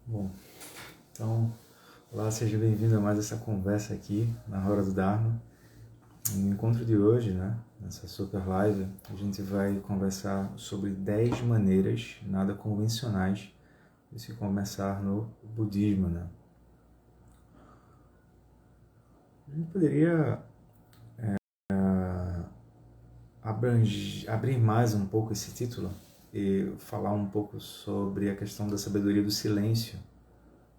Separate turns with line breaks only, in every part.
Bom, então, olá, seja bem-vindo a mais essa conversa aqui na Hora do Dharma. No encontro de hoje, nessa super live, a gente vai conversar sobre 10 maneiras nada convencionais de se começar no budismo, A gente poderia abrir mais um pouco esse título e falar um pouco sobre a questão da sabedoria do silêncio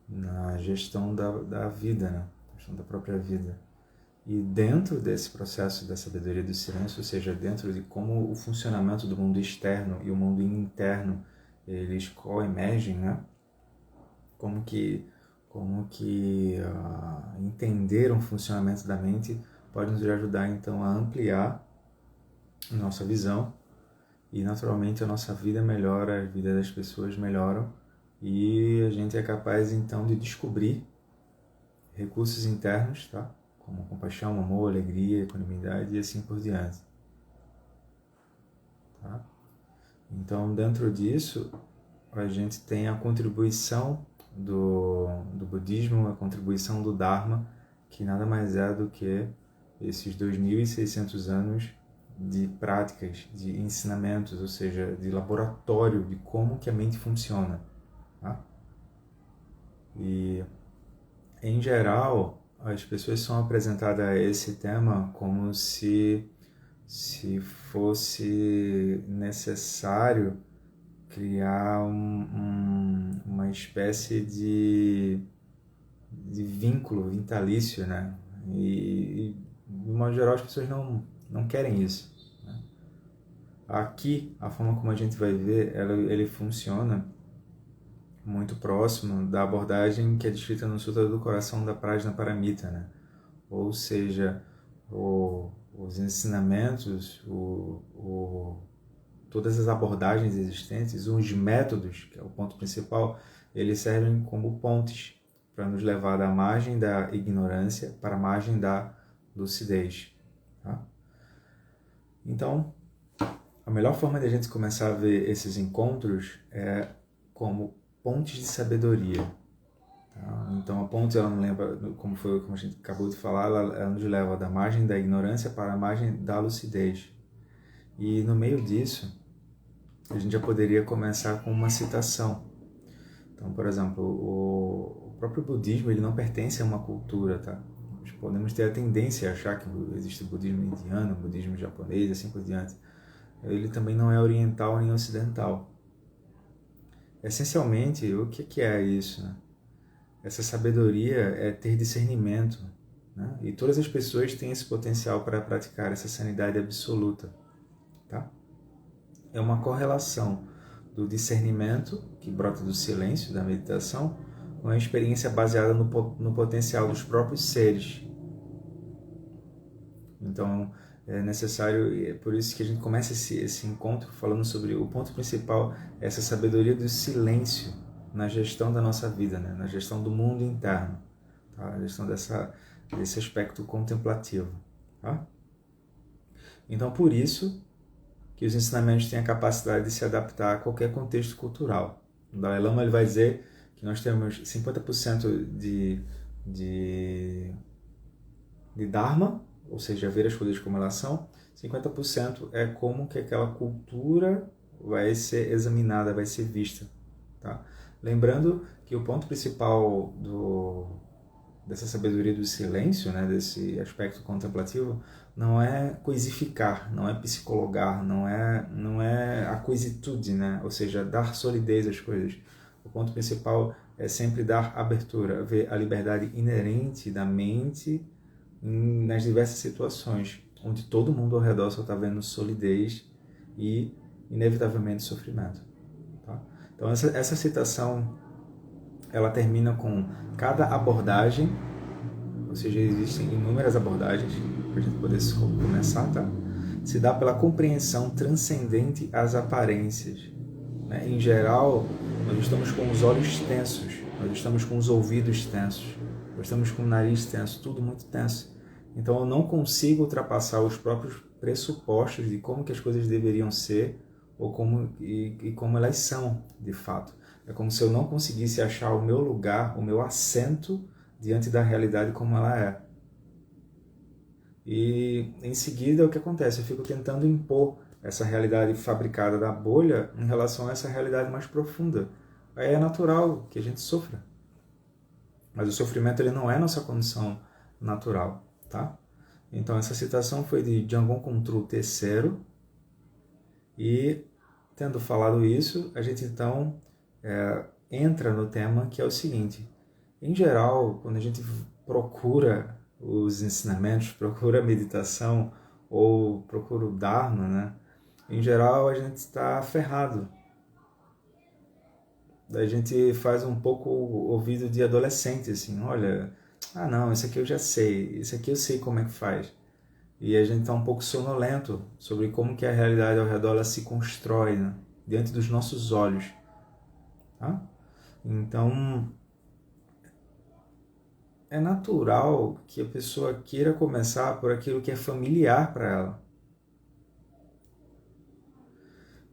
na gestão da vida, gestão da própria vida. E dentro desse processo da sabedoria do silêncio, ou seja, dentro de como o funcionamento do mundo externo e o mundo interno eles coemergem, Como que entender o funcionamento da mente pode nos ajudar então a ampliar nossa visão e naturalmente a nossa vida melhora, a vida das pessoas melhoram e a gente é capaz então de descobrir recursos internos, como compaixão, amor, alegria, equanimidade e assim por diante. Então, dentro disso, a gente tem a contribuição do budismo, a contribuição do Dharma, que nada mais é do que esses 2.600 anos de práticas, de ensinamentos, ou seja, de laboratório de como que a mente funciona. E, em geral, as pessoas são apresentadas a esse tema como se fosse necessário criar uma espécie de vínculo vitalício, E, de modo geral, as pessoas não querem isso. Aqui, a forma como a gente vai ver, ele funciona muito próximo da abordagem que é descrita no Sutra do Coração da Prajnaparamita, Ou seja, os ensinamentos, todas as abordagens existentes, os métodos, que é o ponto principal, eles servem como pontes para nos levar da margem da ignorância para a margem da lucidez. Então, a melhor forma de a gente começar a ver esses encontros é como pontes de sabedoria. Então a ponte, ela não leva, como a gente acabou de falar, ela nos leva da margem da ignorância para a margem da lucidez. E no meio disso, a gente já poderia começar com uma citação. Então, por exemplo, o próprio budismo ele não pertence a uma cultura, Nós podemos ter a tendência a achar que existe o budismo indiano, o budismo japonês, assim por diante. Ele também não é oriental nem ocidental. Essencialmente, o que é isso, Essa sabedoria é ter discernimento, E todas as pessoas têm esse potencial para praticar essa sanidade absoluta, É uma correlação do discernimento, que brota do silêncio, da meditação, com a experiência baseada no potencial dos próprios seres. Então, é necessário, é por isso que a gente começa esse encontro falando sobre o ponto principal, essa sabedoria do silêncio na gestão da nossa vida, na gestão do mundo interno, na gestão desse aspecto contemplativo. Então, por isso que os ensinamentos têm a capacidade de se adaptar a qualquer contexto cultural. O Dalai Lama ele vai dizer que nós temos 50% de Dharma, ou seja, ver as coisas como elas são, 50% é como que aquela cultura vai ser examinada, vai ser vista. Lembrando que o ponto principal dessa sabedoria do silêncio, desse aspecto contemplativo, não é coisificar, não é psicologar, não é a coisitude, ou seja, dar solidez às coisas. O ponto principal é sempre dar abertura, ver a liberdade inerente da mente nas diversas situações, onde todo mundo ao redor só está vendo solidez e, inevitavelmente, sofrimento. Então, essa citação ela termina com cada abordagem, ou seja, existem inúmeras abordagens para a gente poder começar, se dá pela compreensão transcendente às aparências. Em geral, nós estamos com os olhos tensos, nós estamos com os ouvidos tensos, nós estamos com o nariz tenso, tudo muito tenso. Então eu não consigo ultrapassar os próprios pressupostos de como que as coisas deveriam ser ou como elas são de fato. É como se eu não conseguisse achar o meu lugar, o meu assento diante da realidade como ela é. E em seguida o que acontece? Eu fico tentando impor essa realidade fabricada da bolha em relação a essa realidade mais profunda. Aí é natural que a gente sofra. Mas o sofrimento ele não é nossa condição natural, tá? Então essa citação foi de Jamgon Kongtrul III. E tendo falado isso, a gente então entra no tema que é o seguinte. Em geral, quando a gente procura os ensinamentos, procura a meditação ou procura o Dharma, né? Em geral, a gente está ferrado. A gente faz um pouco o ouvido de adolescente, assim, olha, ah não, isso aqui eu já sei, isso aqui eu sei como é que faz. E a gente está um pouco sonolento sobre como que a realidade ao redor ela se constrói, né? Diante dos nossos olhos. Tá? Então, é natural que a pessoa queira começar por aquilo que é familiar para ela.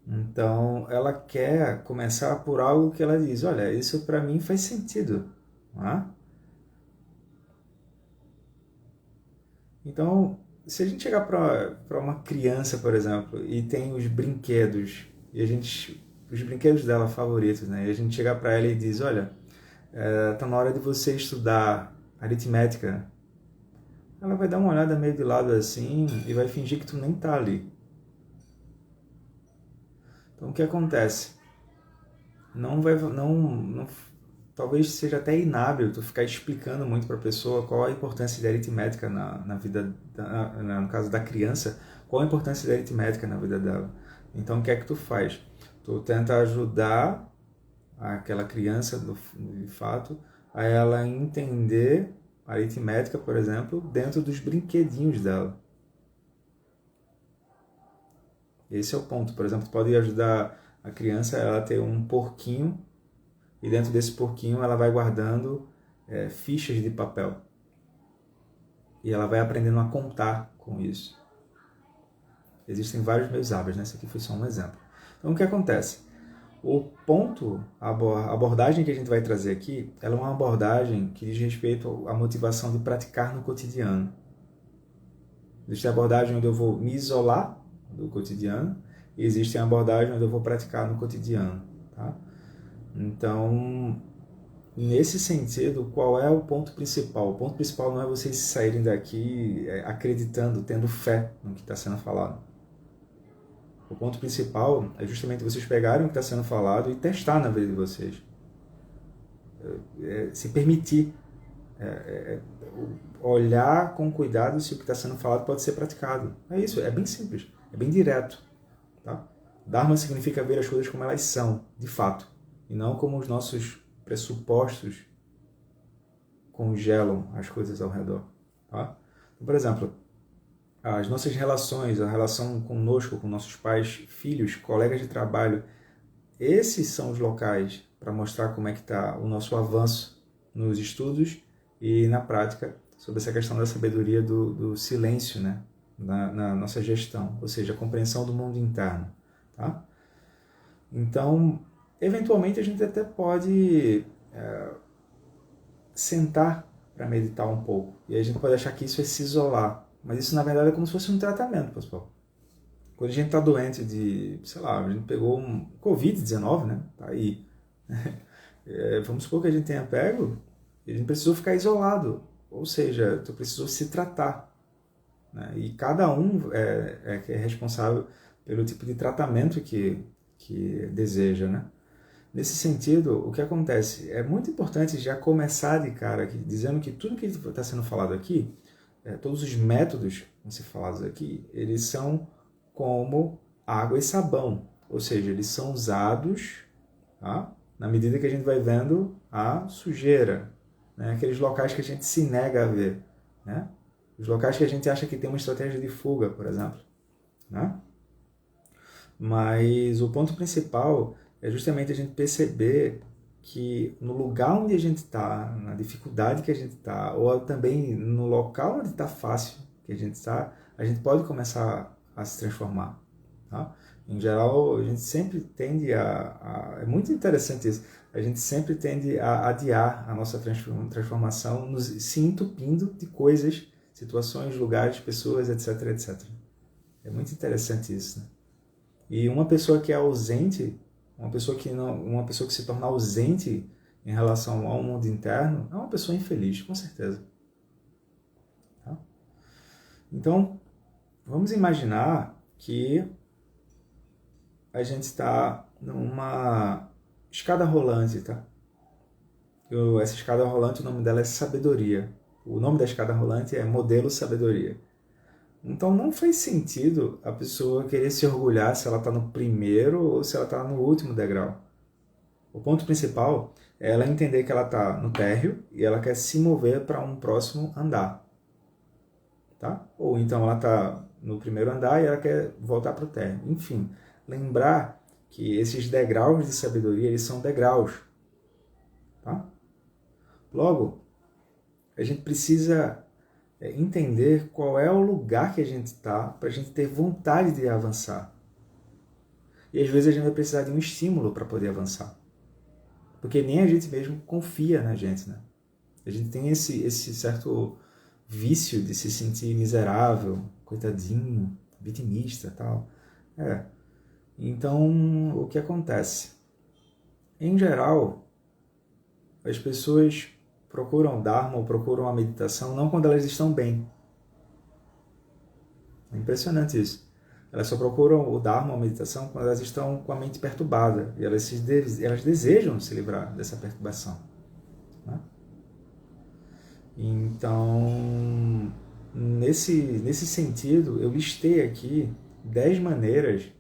Então, ela quer começar por algo que ela diz, olha, isso para mim faz sentido. Não é? Então, se a gente chegar para uma criança, por exemplo, e tem os brinquedos, e os brinquedos dela favoritos, né? E a gente chegar para ela e diz, olha, tá na hora de você estudar aritmética. Ela vai dar uma olhada meio de lado assim e vai fingir que tu nem tá ali. Então o que acontece? Não, talvez seja até inábil tu ficar explicando muito para a pessoa qual a importância da aritmética na vida, no caso da criança, qual a importância da aritmética na vida dela. Então o que é que tu faz? Tu tenta ajudar aquela criança, de fato, a ela entender a aritmética, por exemplo, dentro dos brinquedinhos dela. Esse é o ponto. Por exemplo, tu pode ajudar a criança a ela ter um porquinho e dentro desse porquinho ela vai guardando fichas de papel. E ela vai aprendendo a contar com isso. Existem vários meus hábitos, né? Esse aqui foi só um exemplo. Então, o que acontece? O ponto, a abordagem que a gente vai trazer aqui, ela é uma abordagem que diz respeito à motivação de praticar no cotidiano. Existe a abordagem onde eu vou me isolar do cotidiano e existe a abordagem onde eu vou praticar no cotidiano. Tá? Então, nesse sentido, qual é o ponto principal? O ponto principal não é vocês saírem daqui acreditando, tendo fé no que está sendo falado. O ponto principal é justamente vocês pegarem o que está sendo falado e testar na vida de vocês. Se permitir olhar com cuidado se o que está sendo falado pode ser praticado. É isso, é bem simples, é bem direto. Tá? Dharma significa ver as coisas como elas são, de fato, e não como os nossos pressupostos congelam as coisas ao redor. Tá? Então, por exemplo, as nossas relações, a relação conosco, com nossos pais, filhos, colegas de trabalho, esses são os locais para mostrar como é que está o nosso avanço nos estudos e na prática sobre essa questão da sabedoria do silêncio, né? na nossa gestão, ou seja, a compreensão do mundo interno. Tá? Então, eventualmente a gente até pode sentar para meditar um pouco. E a gente pode achar que isso é se isolar. Mas isso, na verdade, é como se fosse um tratamento, pessoal. Quando a gente está doente de, sei lá, a gente pegou um Covid-19, né? Tá aí. Vamos supor que a gente tenha pego e a gente precisou ficar isolado. Ou seja, tu precisou se tratar. Né? E cada um é responsável pelo tipo de tratamento que deseja, né? Nesse sentido, o que acontece? É muito importante já começar de cara aqui, dizendo que tudo que está sendo falado aqui, todos os métodos que vão ser falados aqui, eles são como água e sabão. Ou seja, eles são usados, tá? Na medida que a gente vai vendo a sujeira, né? Aqueles locais que a gente se nega a ver. Né? Os locais que a gente acha que tem uma estratégia de fuga, por exemplo. Né? Mas o ponto principal é justamente a gente perceber que no lugar onde a gente está, na dificuldade que a gente está, ou também no local onde está fácil que a gente está, a gente pode começar a se transformar. Tá? Em geral, a gente sempre tende é muito interessante isso, a gente sempre tende a adiar a nossa transformação, se entupindo de coisas, situações, lugares, pessoas, etc, etc. É muito interessante isso, né? E uma pessoa que é ausente, uma pessoa que se torna ausente em relação ao mundo interno, é uma pessoa infeliz, com certeza. Tá? Então, vamos imaginar que a gente está numa escada rolante, tá? Essa escada rolante, o nome dela é sabedoria. O nome da escada rolante é modelo sabedoria. Então não faz sentido a pessoa querer se orgulhar se ela está no primeiro ou se ela está no último degrau. O ponto principal é ela entender que ela está no térreo e ela quer se mover para um próximo andar. Tá? Ou então ela está no primeiro andar e ela quer voltar para o térreo. Enfim, lembrar que esses degraus de sabedoria, eles são degraus. Tá? Logo, a gente precisa entender qual é o lugar que a gente está para a gente ter vontade de avançar. E às vezes a gente vai precisar de um estímulo para poder avançar. Porque nem a gente mesmo confia na gente, né? A gente tem esse certo vício de se sentir miserável, coitadinho, vitimista e tal. Então, o que acontece? Em geral, as pessoas procuram o Dharma ou procuram a meditação não quando elas estão bem. É impressionante isso. Elas só procuram o Dharma ou a meditação quando elas estão com a mente perturbada e elas desejam se livrar dessa perturbação. Né? Então, nesse sentido, eu listei aqui 10 maneiras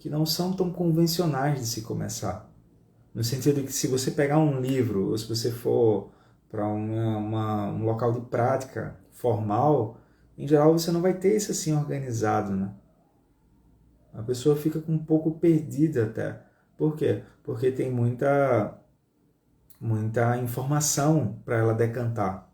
que não são tão convencionais de se começar. No sentido de que se você pegar um livro ou se você for para um local de prática formal, em geral você não vai ter isso assim organizado, né? A pessoa fica um pouco perdida até. Por quê? Porque tem muita informação para ela decantar.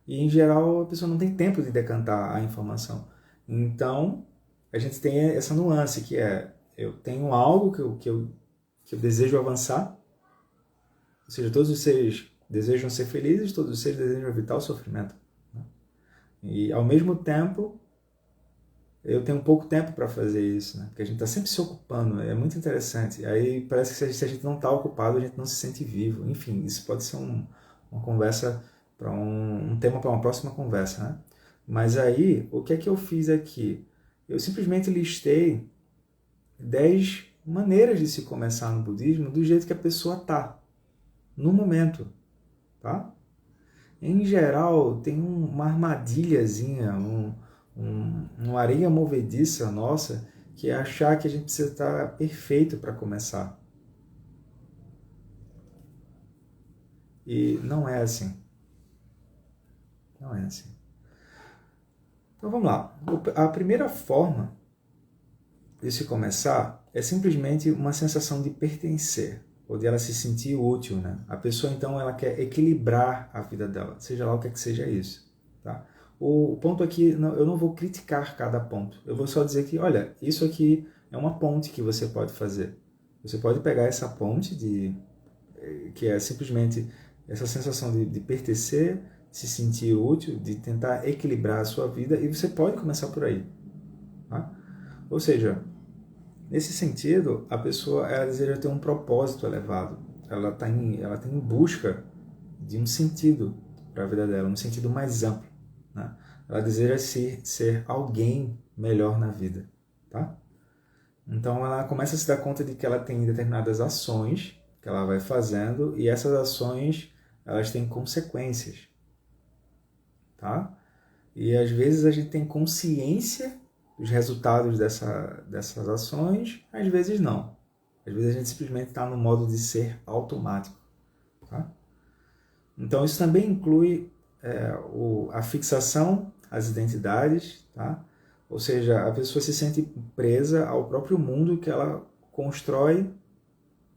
E, em geral, a pessoa não tem tempo de decantar a informação. Então, a gente tem essa nuance, que é, eu tenho algo que eu desejo avançar, ou seja, todos os seres desejam ser felizes, todos os seres desejam evitar o sofrimento. Né? E, ao mesmo tempo, eu tenho pouco tempo para fazer isso, né? Porque a gente está sempre se ocupando, é muito interessante. Aí parece que se a gente não está ocupado, a gente não se sente vivo. Enfim, isso pode ser uma conversa para um tema para uma próxima conversa, né? Mas aí, o que é que eu fiz aqui? Eu simplesmente listei 10 maneiras de se começar no budismo do jeito que a pessoa está, no momento, tá? Em geral, tem uma armadilhazinha, uma areia movediça nossa, que é achar que a gente precisa estar perfeito para começar. E não é assim. Não é assim. Então vamos lá. A primeira forma de se começar é simplesmente uma sensação de pertencer, ou de ela se sentir útil, né? A pessoa, então, ela quer equilibrar a vida dela, seja lá o que seja isso, tá? O ponto aqui, eu não vou criticar cada ponto, eu vou só dizer que, olha, isso aqui é uma ponte que você pode fazer. Você pode pegar essa ponte, que é simplesmente essa sensação de pertencer, se sentir útil, de tentar equilibrar a sua vida, e você pode começar por aí. Tá? Ou seja, nesse sentido, a pessoa ela deseja ter um propósito elevado. Ela está em busca de um sentido para a vida dela, um sentido mais amplo. Né? Ela deseja ser alguém melhor na vida. Tá? Então ela começa a se dar conta de que ela tem determinadas ações que ela vai fazendo e essas ações elas têm consequências. Tá? E às vezes a gente tem consciência dos resultados dessas ações, às vezes não. Às vezes a gente simplesmente está no modo de ser automático. Tá? Então isso também inclui a fixação às identidades, tá? Ou seja, a pessoa se sente presa ao próprio mundo que ela constrói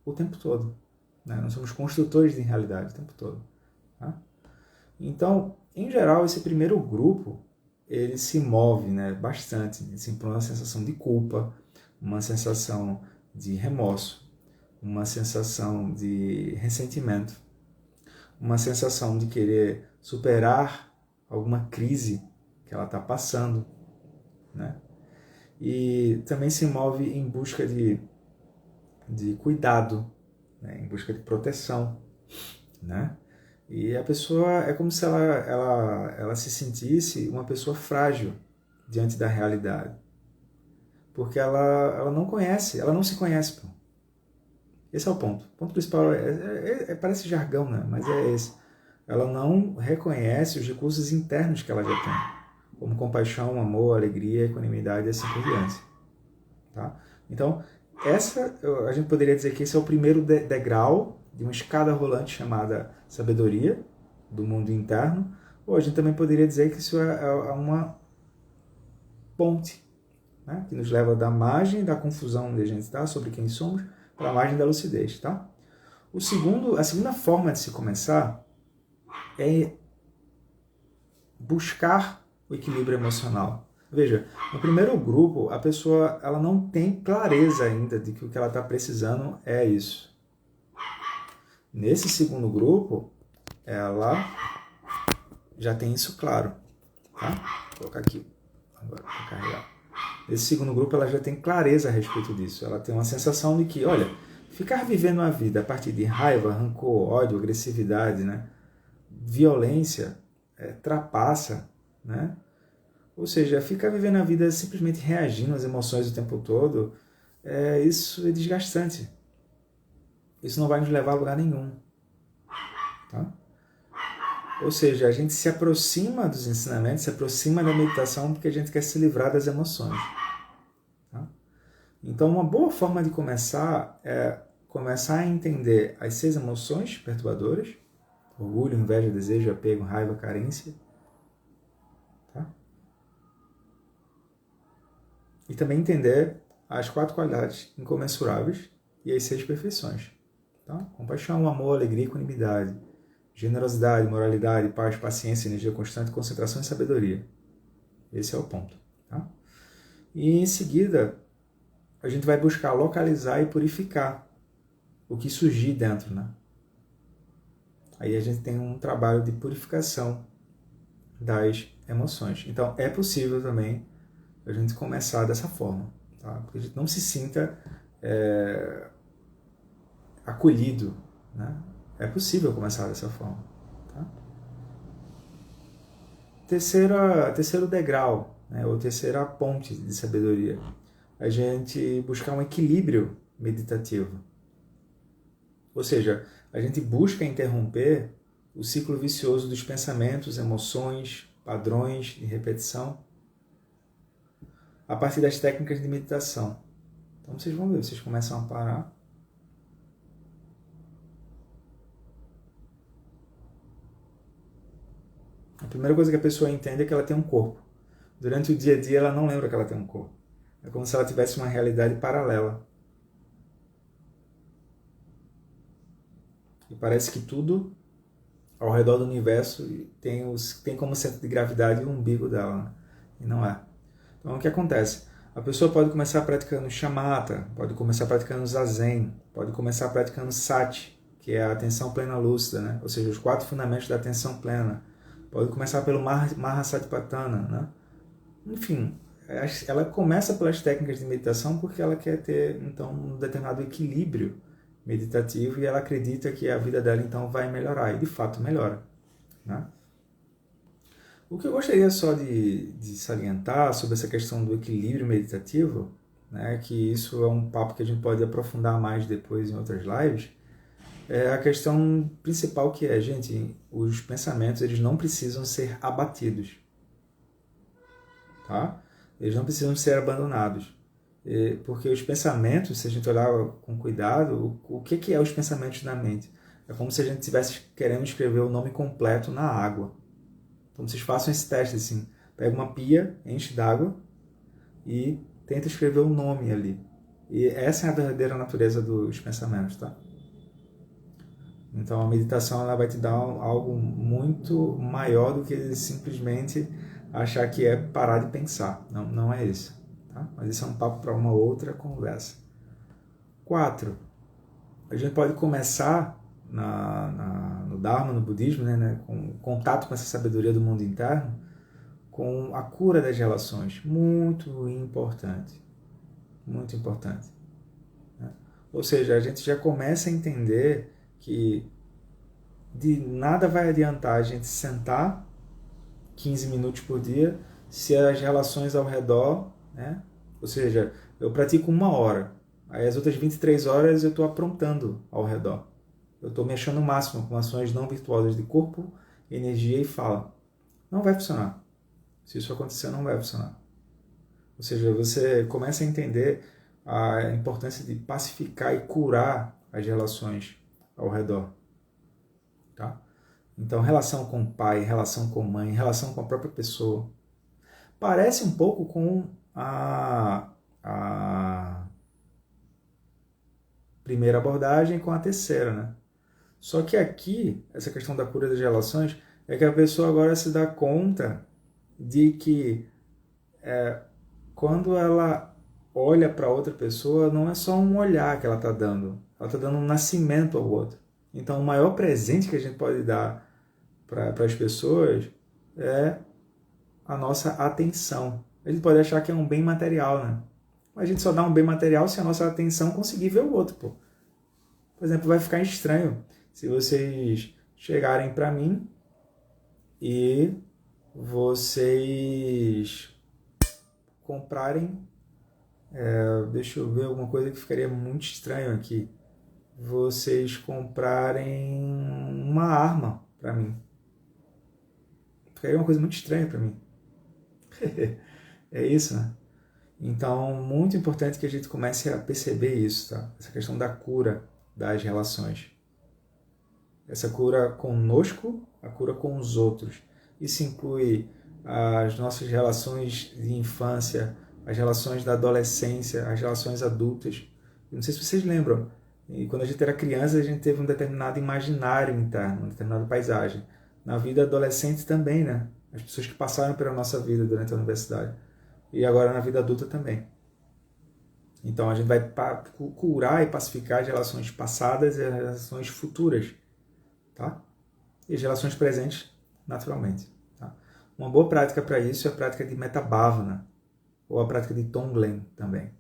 o tempo todo. Né? Nós somos construtores de realidade o tempo todo. Tá? Então, em geral, esse primeiro grupo ele se move, né, bastante, assim, por uma sensação de culpa, uma sensação de remorso, uma sensação de ressentimento, uma sensação de querer superar alguma crise que ela está passando, né? E também se move em busca de cuidado, né? Em busca de proteção, né? E a pessoa é como se ela se sentisse uma pessoa frágil diante da realidade, porque ela não conhece, ela não se conhece. Pô. Esse é o ponto. O ponto principal parece jargão, né? Mas é esse. Ela não reconhece os recursos internos que ela já tem, como compaixão, amor, alegria, equanimidade e assim por diante. Tá? Então, a gente poderia dizer que esse é o primeiro degrau de uma escada rolante chamada sabedoria do mundo interno, ou a gente também poderia dizer que isso é uma ponte, né? Que nos leva da margem da confusão onde a gente está, sobre quem somos, para a margem da lucidez. Tá? A segunda forma de se começar é buscar o equilíbrio emocional. Veja, no primeiro grupo, a pessoa ela não tem clareza ainda de que o que ela está precisando é isso. Nesse segundo grupo, ela já tem isso claro. Tá? Vou colocar aqui, agora para carregar. Nesse segundo grupo, ela já tem clareza a respeito disso. Ela tem uma sensação de que, olha, ficar vivendo a vida a partir de raiva, rancor, ódio, agressividade, né? Violência, trapaça, né? Ou seja, ficar vivendo a vida simplesmente reagindo às emoções o tempo todo, isso é desgastante. Isso não vai nos levar a lugar nenhum. Tá? Ou seja, a gente se aproxima dos ensinamentos, se aproxima da meditação porque a gente quer se livrar das emoções. Tá? Então, uma boa forma de começar é começar a entender as 6 emoções perturbadoras: orgulho, inveja, desejo, apego, raiva, carência. Tá? E também entender as 4 qualidades incomensuráveis e as 6 perfeições. Tá? Compaixão, amor, alegria e equanimidade. Generosidade, moralidade, paz, paciência, energia constante, concentração e sabedoria. Esse é o ponto. Tá? E em seguida, a gente vai buscar localizar e purificar o que surgir dentro. Né? Aí a gente tem um trabalho de purificação das emoções. Então, é possível também a gente começar dessa forma. Tá? Porque a gente não se sinta acolhido. Né? É possível começar dessa forma. Tá? Terceiro degrau, né? Ou terceira ponte de sabedoria. A gente buscar um equilíbrio meditativo. Ou seja, a gente busca interromper o ciclo vicioso dos pensamentos, emoções, padrões de repetição a partir das técnicas de meditação. Então vocês vão ver, vocês começam a parar. A primeira coisa que a pessoa entende é que ela tem um corpo. Durante o dia a dia ela não lembra que ela tem um corpo. É como se ela tivesse uma realidade paralela. E parece que tudo ao redor do universo tem como centro de gravidade o umbigo dela. Né? E não é. Então o que acontece? A pessoa pode começar praticando shamatha, pode começar praticando zazen, pode começar praticando sati, que é a atenção plena lúcida, né? Ou seja, os 4 fundamentos da atenção plena. Pode começar pelo Mahasatipatthana, né? Enfim, ela começa pelas técnicas de meditação porque ela quer ter, então, um determinado equilíbrio meditativo e ela acredita que a vida dela, então, vai melhorar. E, de fato, melhora. Né? O que eu gostaria só de salientar sobre essa questão do equilíbrio meditativo, né, que isso é um papo que a gente pode aprofundar mais depois em outras lives, é a questão principal que é, gente, os pensamentos eles não precisam ser abatidos. Tá? Eles não precisam ser abandonados. Porque os pensamentos, se a gente olhar com cuidado, o que é os pensamentos na mente? É como se a gente estivesse querendo escrever o nome completo na água. Então vocês façam esse teste assim. Pega uma pia, enche d'água e tenta escrever o nome ali. E essa é a verdadeira natureza dos pensamentos, tá? Então a meditação ela vai te dar algo muito maior do que simplesmente achar que é parar de pensar. Não, não é isso. tá? Mas isso é um papo para uma outra conversa. 4. A gente pode começar no Dharma, no budismo, né, com contato com essa sabedoria do mundo interno, com a cura das relações. Muito importante. Muito importante. Né? Ou seja, a gente já começa a entender que de nada vai adiantar a gente sentar 15 minutos por dia se as relações ao redor, né? Ou seja, eu pratico 1 hora, aí as outras 23 horas eu estou aprontando ao redor. Eu estou mexendo o máximo com ações não virtuosas de corpo, energia e fala. Não vai funcionar. Se isso acontecer, não vai funcionar. Ou seja, você começa a entender a importância de pacificar e curar as relações ao redor. Tá? Então, relação com o pai, relação com a mãe, relação com a própria pessoa. Parece um pouco com a primeira abordagem com a terceira, né? Só que aqui, essa questão da cura das relações, é que a pessoa agora se dá conta de que quando ela olha para outra pessoa, não é só um olhar que ela está dando, ela está dando um nascimento ao outro. Então, o maior presente que a gente pode dar para as pessoas é a nossa atenção. A gente pode achar que é um bem material, né? Mas a gente só dá um bem material se a nossa atenção conseguir ver o outro, pô. Por exemplo, vai ficar estranho se vocês chegarem para mim e vocês comprarem, deixa eu ver alguma coisa que ficaria muito estranho aqui. Vocês comprarem uma arma para mim. Ficaria uma coisa muito estranha para mim. É isso, né? Então, muito importante que a gente comece a perceber isso, tá? Essa questão da cura das relações. Essa cura conosco, a cura com os outros. Isso inclui as nossas relações de infância, as relações da adolescência, as relações adultas. Eu não sei se vocês lembram, e quando a gente era criança, a gente teve um determinado imaginário interno, uma determinada paisagem. Na vida adolescente também, né? As pessoas que passaram pela nossa vida durante a universidade. E agora na vida adulta também. Então a gente vai curar e pacificar as relações passadas e as relações futuras, tá? E as relações presentes, naturalmente. Tá? Uma boa prática para isso é a prática de Metta Bhavana, ou a prática de Tonglen também.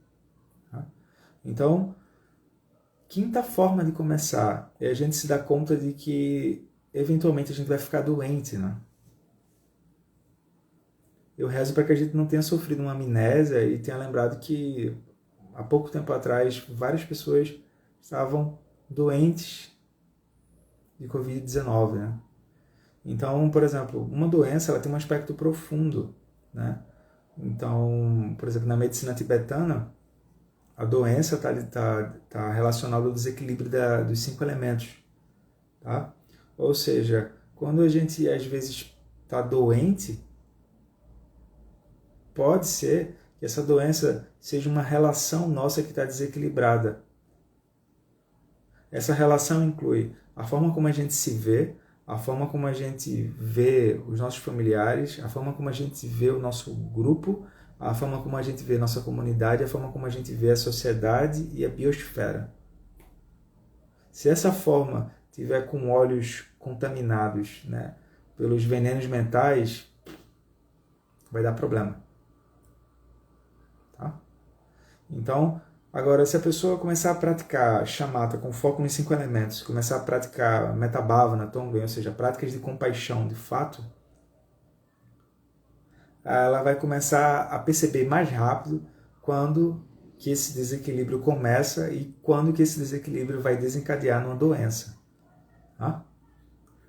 Tá? Então, quinta forma de começar é a gente se dar conta de que eventualmente a gente vai ficar doente, né? Eu rezo para que a gente não tenha sofrido uma amnésia e tenha lembrado que há pouco tempo atrás várias pessoas estavam doentes de Covid-19, né? Então, por exemplo, uma doença ela tem um aspecto profundo, né? Então, por exemplo, na medicina tibetana, a doença tá relacionada ao desequilíbrio dos 5 elementos, tá? Ou seja, quando a gente às vezes está doente, pode ser que essa doença seja uma relação nossa que está desequilibrada. Essa relação inclui a forma como a gente se vê, a forma como a gente vê os nossos familiares, a forma como a gente vê o nosso grupo, a forma como a gente vê a nossa comunidade, a forma como a gente vê a sociedade e a biosfera. Se essa forma tiver com olhos contaminados, né, pelos venenos mentais, vai dar problema. Tá? Então, agora, se a pessoa começar a praticar shamatha com foco nos 5 elementos, começar a praticar Metta Bhavana, Tonglen, ou seja, práticas de compaixão de fato, ela vai começar a perceber mais rápido quando que esse desequilíbrio começa e quando que esse desequilíbrio vai desencadear numa doença. Tá?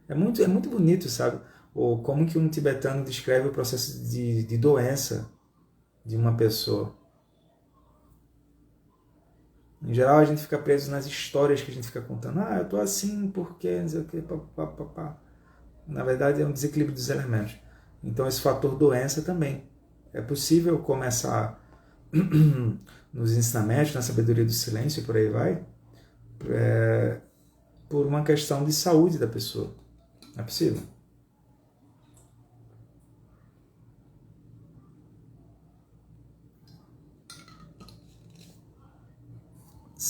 É muito bonito, sabe? Ou como que um tibetano descreve o processo de doença de uma pessoa. Em geral, a gente fica preso nas histórias que a gente fica contando. Ah, eu tô assim porque não sei o que, papapá. Na verdade, é um desequilíbrio dos elementos. Então, esse fator doença também. É possível começar nos ensinamentos, na sabedoria do silêncio, por aí vai, por uma questão de saúde da pessoa. É possível.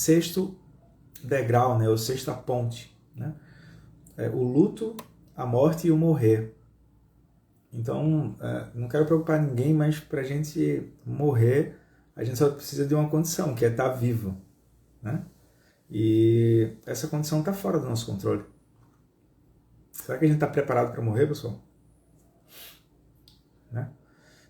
sexto degrau, né? O sexta ponte, né? O luto, a morte e o morrer. Então, não quero preocupar ninguém, mas para a gente morrer, a gente só precisa de uma condição, que é estar vivo, né? E essa condição está fora do nosso controle. Será que a gente está preparado para morrer, pessoal? Né?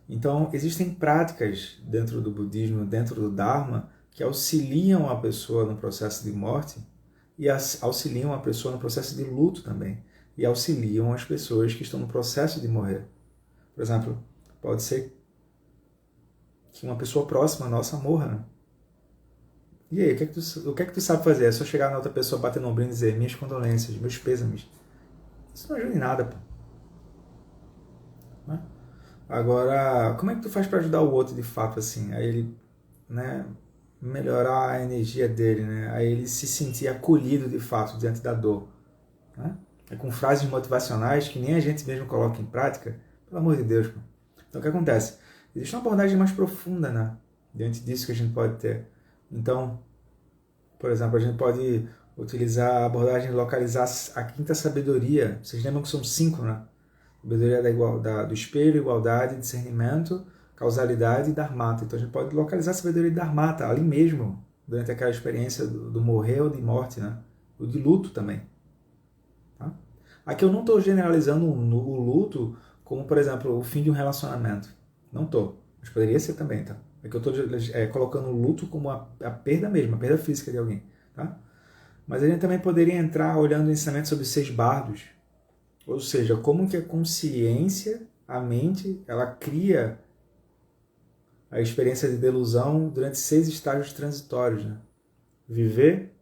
Então, existem práticas dentro do budismo, dentro do Dharma, que auxiliam a pessoa no processo de morte e auxiliam a pessoa no processo de luto também. E auxiliam as pessoas que estão no processo de morrer. Por exemplo, pode ser que uma pessoa próxima nossa morra, né? E aí, o que é que tu sabe fazer? É só chegar na outra pessoa, bater no ombro e dizer minhas condolências, meus pêsames. Isso não ajuda em nada, pô. Né? Agora, como é que tu faz para ajudar o outro de fato, assim? Aí ele, né, melhorar a energia dele, né? Aí ele se sentir acolhido de fato diante da dor, né? É com frases motivacionais que nem a gente mesmo coloca em prática, pelo amor de Deus, pô. Então o que acontece? Existe uma abordagem mais profunda, né? Diante disso que a gente pode ter. Então, por exemplo, a gente pode utilizar a abordagem de localizar a quinta sabedoria. Vocês lembram que são 5, né? Sabedoria do espelho, igualdade, discernimento, causalidade e dharmata. Então a gente pode localizar a sabedoria de dharmata ali mesmo, durante aquela experiência do morrer ou de morte, né? Ou de luto também. Tá? Aqui eu não estou generalizando o luto como, por exemplo, o fim de um relacionamento. Não estou. Mas poderia ser também, tá? É que eu estou colocando o luto como a perda mesmo, a perda física de alguém. Tá? Mas a gente também poderia entrar olhando o ensinamento sobre os 6 bardos. Ou seja, como que a consciência, a mente, ela cria a experiência de delusão durante 6 estágios transitórios. Né? Viver,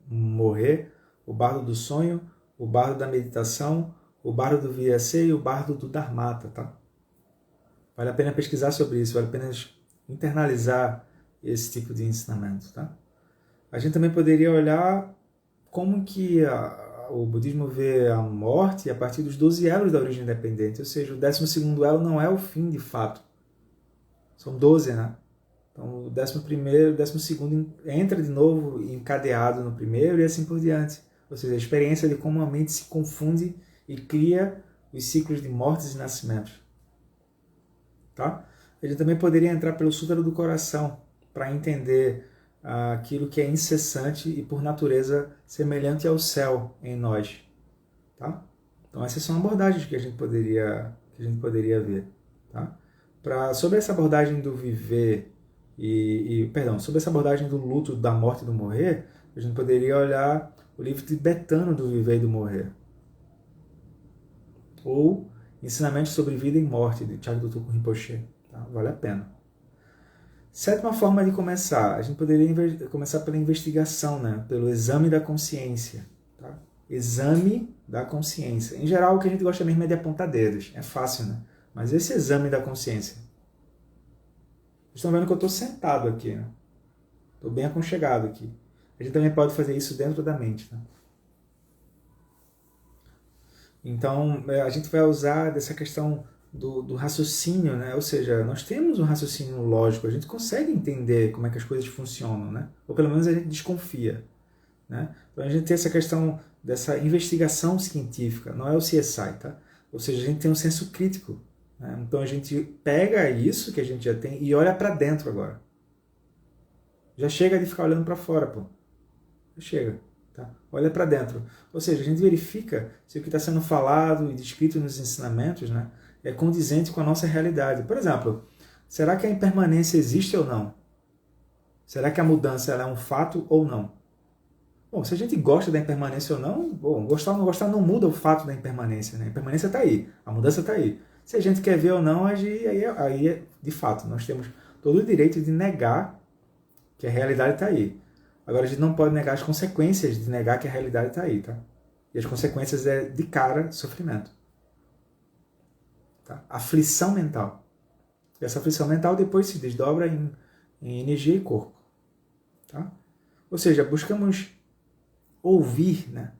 morrer, o bardo do sonho, o bardo da meditação, o bardo do Vyasa e o bardo do Dharmata. Tá? Vale a pena pesquisar sobre isso, vale a pena internalizar esse tipo de ensinamento. Tá? A gente também poderia olhar como que o budismo vê a morte a partir dos 12 elos da origem independente, ou seja, o 12º elo não é o fim de fato. São 12, né? Então o 11º, o 12º entra de novo encadeado no primeiro e assim por diante. Ou seja, a experiência de como a mente se confunde e cria os ciclos de mortes e nascimentos. Tá? A gente também poderia entrar pelo Sutra do Coração para entender aquilo que é incessante e por natureza semelhante ao céu em nós, tá? Então essas são abordagens que a gente poderia ver, tá? Sobre essa abordagem do viver sobre essa abordagem do luto, da morte e do morrer, a gente poderia olhar o livro tibetano do Viver e do Morrer, ou Ensinamentos sobre Vida e Morte de Charles Tuku Rinpoche, tá? Vale a pena. 7ª forma de começar, a gente poderia começar pela investigação, né? Pelo exame da consciência. Tá? Exame da consciência. Em geral, o que a gente gosta mesmo é de apontar dedos. É fácil, né? Mas esse exame da consciência. Vocês estão vendo que eu estou sentado aqui, né? Estou bem aconchegado aqui. A gente também pode fazer isso dentro da mente. Tá? Então, a gente vai usar dessa questão do raciocínio, né? Ou seja, nós temos um raciocínio lógico, a gente consegue entender como é que as coisas funcionam, né? Ou pelo menos a gente desconfia, né? Então a gente tem essa questão dessa investigação científica, não é o CSI, tá? Ou seja, a gente tem um senso crítico, né? Então a gente pega isso que a gente já tem e olha para dentro agora. Já chega de ficar olhando para fora, pô. Já chega. Tá? Olha para dentro. Ou seja, a gente verifica se o que está sendo falado e descrito nos ensinamentos, né, é condizente com a nossa realidade. Por exemplo, será que a impermanência existe ou não? Será que a mudança ela é um fato ou não? Bom, se a gente gosta da impermanência ou não, bom, gostar ou não gostar não muda o fato da impermanência. Né? A impermanência está aí, a mudança está aí. Se a gente quer ver ou não, aí de fato, nós temos todo o direito de negar que a realidade está aí. Agora, a gente não pode negar as consequências de negar que a realidade está aí, tá? E as consequências é, de cara, sofrimento. Tá? Aflição mental. E essa aflição mental depois se desdobra em energia e corpo. Tá? Ou seja, buscamos ouvir, né?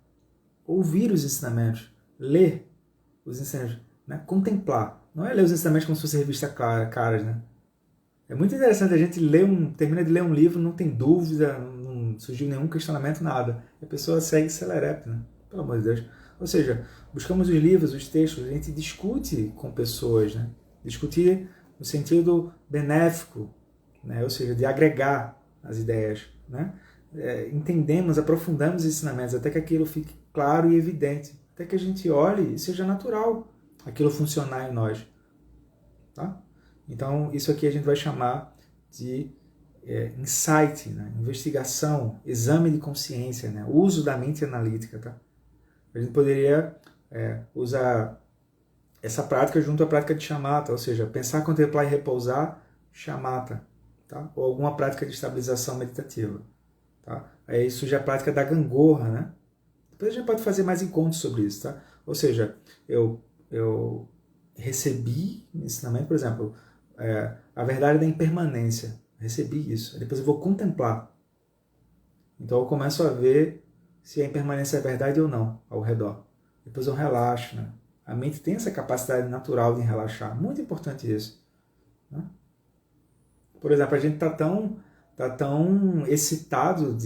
Ouvir os ensinamentos, ler os ensinamentos, né? Contemplar. Não é ler os ensinamentos como se fosse revista caras, né? É muito interessante a gente termina de ler um livro, não tem dúvida, surgiu nenhum questionamento, nada. A pessoa segue celerep, né? Pelo amor de Deus. Ou seja, buscamos os livros, os textos, a gente discute com pessoas, né? Discutir no sentido benéfico, né? Ou seja, de agregar as ideias, né? Entendemos, aprofundamos os ensinamentos até que aquilo fique claro e evidente, até que a gente olhe e seja natural aquilo funcionar em nós. Tá? Então, isso aqui a gente vai chamar de insight, né? Investigação, exame de consciência, né? Uso da mente analítica. Tá? A gente poderia usar essa prática junto à prática de shamatha, ou seja, pensar, contemplar e repousar, shamatha, tá? Ou alguma prática de estabilização meditativa. Tá? Aí surge a prática da gangorra, né? Depois a gente pode fazer mais encontros sobre isso, tá? Ou seja, eu recebi ensinamento, por exemplo, a verdade da impermanência. Recebi isso. Depois eu vou contemplar. Então eu começo a ver se a impermanência é verdade ou não ao redor. Depois eu relaxo, né? A mente tem essa capacidade natural de relaxar. Muito importante isso. Né? Por exemplo, a gente está tão excitado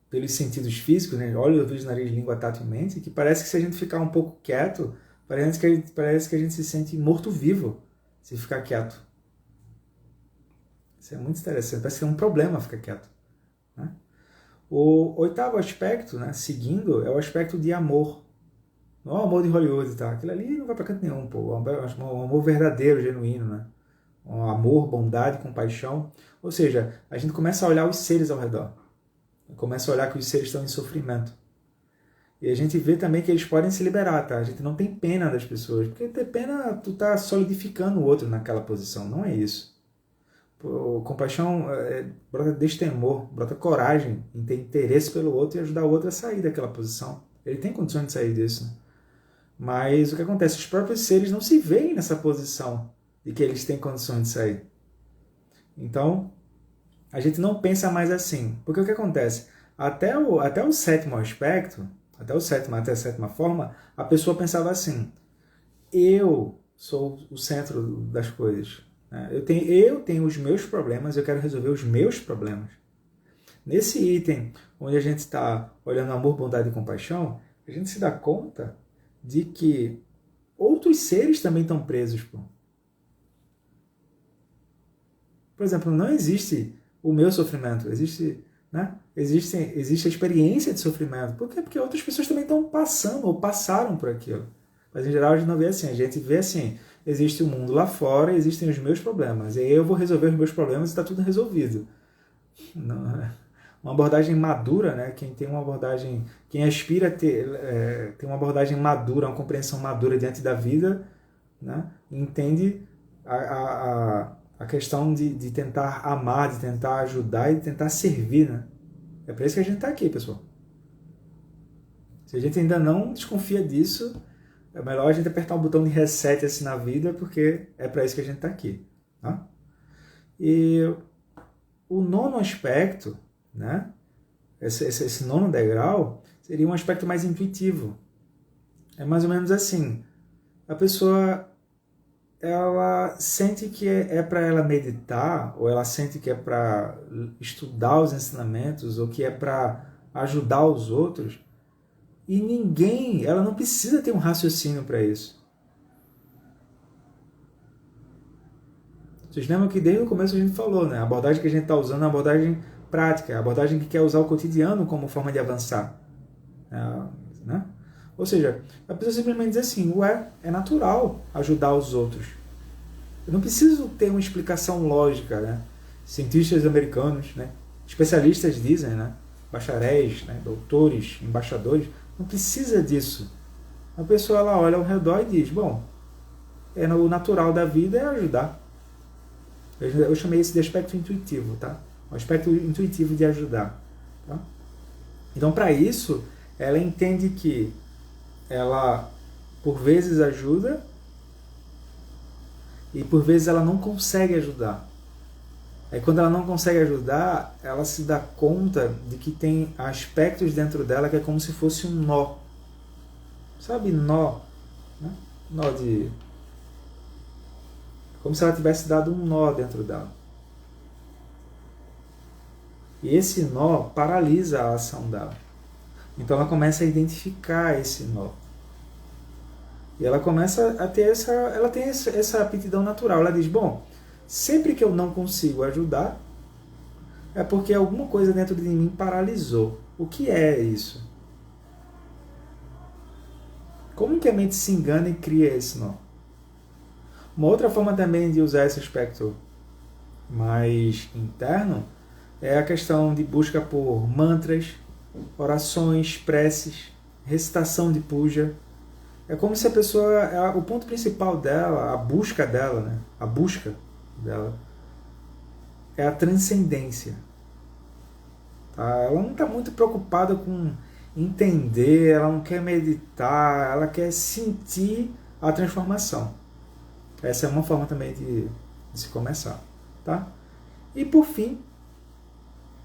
pelos sentidos físicos, né? Olho, ouvido, nariz, língua, tato e mente, que parece que se a gente ficar um pouco quieto, parece que a gente se sente morto-vivo se ficar quieto. Isso é muito interessante. Parece que é um problema ficar quieto. Né? O oitavo aspecto, né, seguindo, é o aspecto de amor. Não é o amor de Hollywood, tá? Aquilo ali não vai para canto nenhum, pô. É um amor verdadeiro, genuíno, né? Um amor, bondade, compaixão. Ou seja, a gente começa a olhar os seres ao redor. Começa a olhar que os seres estão em sofrimento. E a gente vê também que eles podem se liberar, tá? A gente não tem pena das pessoas. Porque ter pena, tu tá solidificando o outro naquela posição. Não é isso. Pô, compaixão brota destemor, brota coragem em ter interesse pelo outro e ajudar o outro a sair daquela posição. Ele tem condições de sair disso, né? Mas o que acontece? Os próprios seres não se veem nessa posição de que eles têm condições de sair. Então, a gente não pensa mais assim. Porque o que acontece? Até o sétimo aspecto, até a sétima forma, a pessoa pensava assim: eu sou o centro das coisas. Eu tenho os meus problemas, eu quero resolver os meus problemas. Nesse item, onde a gente está olhando amor, bondade e compaixão, a gente se dá conta de que outros seres também estão presos. Por exemplo, não existe o meu sofrimento, existe, né? Existe a experiência de sofrimento. Por quê? Porque outras pessoas também estão passando ou passaram por aquilo. Mas em geral a gente não vê assim, a gente vê assim, existe o mundo lá fora, existem os meus problemas, e aí eu vou resolver os meus problemas e está tudo resolvido. Não, uma abordagem madura, né? Quem aspira a ter uma abordagem madura, uma compreensão madura diante da vida, né? Entende a questão de tentar amar, de tentar ajudar e de tentar servir, né? É para isso que a gente está aqui, pessoal. Se a gente ainda não desconfia disso, é melhor a gente apertar o botão de reset assim na vida, porque é para isso que a gente está aqui. Tá? E o nono aspecto, né? Esse nono degrau, seria um aspecto mais intuitivo. É mais ou menos assim. A pessoa, ela sente que é para ela meditar, ou ela sente que é para estudar os ensinamentos, ou que é para ajudar os outros, e ela não precisa ter um raciocínio para isso. Vocês lembram que desde o começo a gente falou, né? A abordagem que a gente está usando é uma abordagem prática, a abordagem que quer usar o cotidiano como forma de avançar. Né? Ou seja, a pessoa simplesmente diz assim, é natural ajudar os outros. Eu não preciso ter uma explicação lógica, né? Cientistas americanos, né? Especialistas dizem, né? Bacharéis, né? Doutores, embaixadores, não precisa disso. A pessoa ela olha ao redor e diz, bom, o natural da vida é ajudar. Eu chamei isso de aspecto intuitivo, tá? Um aspecto intuitivo de ajudar. Tá? Então, para isso, ela entende que ela, por vezes, ajuda e, por vezes, ela não consegue ajudar. Aí, quando ela não consegue ajudar, ela se dá conta de que tem aspectos dentro dela que é como se fosse um nó. Sabe nó? Né? Nó de... Como se ela tivesse dado um nó dentro dela. E esse nó paralisa a ação dela. Então ela começa a identificar esse nó. E ela começa a ter ela tem essa aptidão natural. Ela diz, bom, sempre que eu não consigo ajudar, é porque alguma coisa dentro de mim paralisou. O que é isso? Como que a mente se engana e cria esse nó? Uma outra forma também de usar esse aspecto mais interno é a questão de busca por mantras, orações, preces, recitação de puja. É como se a pessoa, o ponto principal dela, a busca dela, né? A busca dela é a transcendência. Tá? Ela não está muito preocupada com entender, ela não quer meditar, ela quer sentir a transformação. Essa é uma forma também de se começar. Tá? E por fim,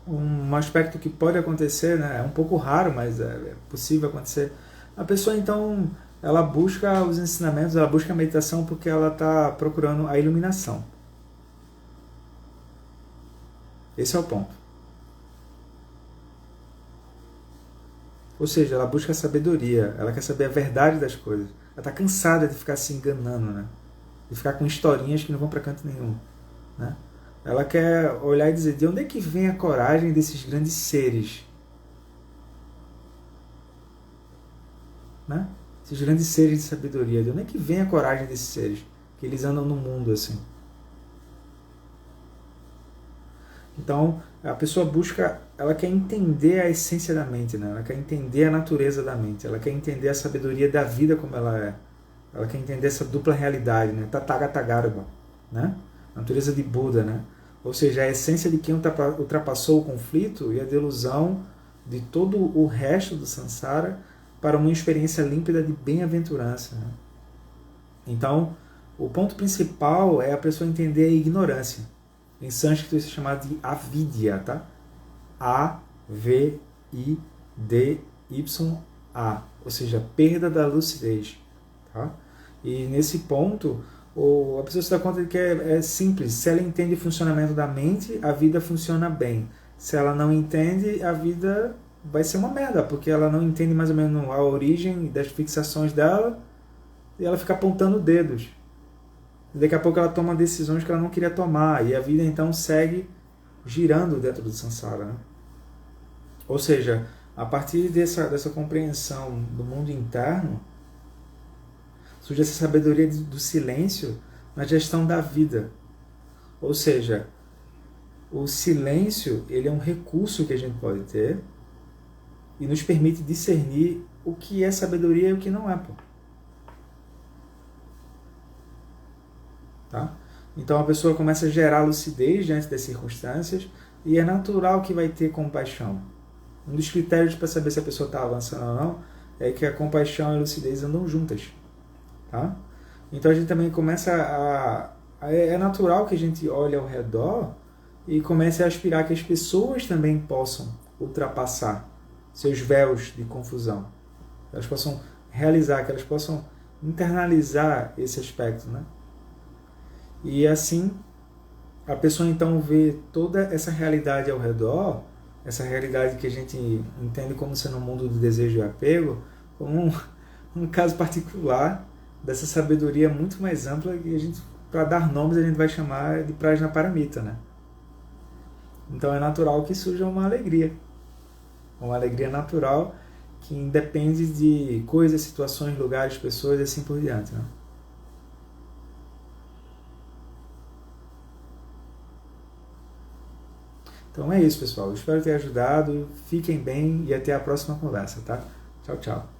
um aspecto que pode acontecer, né? É um pouco raro, mas é possível acontecer. A pessoa então, ela busca os ensinamentos, ela busca a meditação porque ela está procurando a iluminação. Esse é o ponto. Ou seja, ela busca a sabedoria, ela quer saber a verdade das coisas. Ela está cansada de ficar se enganando, né? De ficar com historinhas que não vão para canto nenhum. Né? Ela quer olhar e dizer, de onde é que vem a coragem desses grandes seres? Né? Esses grandes seres de sabedoria, de onde é que vem a coragem desses seres? Que eles andam no mundo assim. Então, a pessoa busca, ela quer entender a essência da mente, né? Ela quer entender a natureza da mente, ela quer entender a sabedoria da vida como ela é. Ela quer entender essa dupla realidade, né? Tathagata, né? A natureza de Buda, né? Ou seja, a essência de quem ultrapassou o conflito e a delusão de todo o resto do samsara para uma experiência límpida de bem-aventurança. Né? Então, o ponto principal é a pessoa entender a ignorância. Em sânscrito isso é chamado de avidya, tá? A-V-I-D-Y-A, ou seja, perda da lucidez. Tá? E nesse ponto, a pessoa se dá conta de que é simples. Se ela entende o funcionamento da mente, a vida funciona bem. Se ela não entende, a vida vai ser uma merda, porque ela não entende mais ou menos a origem das fixações dela e ela fica apontando dedos. Daqui a pouco ela toma decisões que ela não queria tomar e a vida então segue girando dentro do samsara. Né? Ou seja, a partir dessa compreensão do mundo interno, surge essa sabedoria do silêncio na gestão da vida. Ou seja, o silêncio ele é um recurso que a gente pode ter e nos permite discernir o que é sabedoria e o que não é. Pô. Tá? Então a pessoa começa a gerar lucidez diante das circunstâncias e é natural que vai ter compaixão. Um dos critérios para saber se a pessoa está avançando ou não é que a compaixão e a lucidez andam juntas. Tá? Então a gente também começa é natural que a gente olhe ao redor e comece a aspirar que as pessoas também possam ultrapassar seus véus de confusão. Que elas possam realizar, que elas possam internalizar esse aspecto, né? E assim, a pessoa então vê toda essa realidade ao redor, essa realidade que a gente entende como sendo um mundo do desejo e apego, como um caso particular dessa sabedoria muito mais ampla que a gente, para dar nomes, a gente vai chamar de Prajnaparamita, né? Então é natural que surja uma alegria natural que independe de coisas, situações, lugares, pessoas e assim por diante, né? Então é isso, pessoal. Espero ter ajudado. Fiquem bem e até a próxima conversa, tá? Tchau, tchau.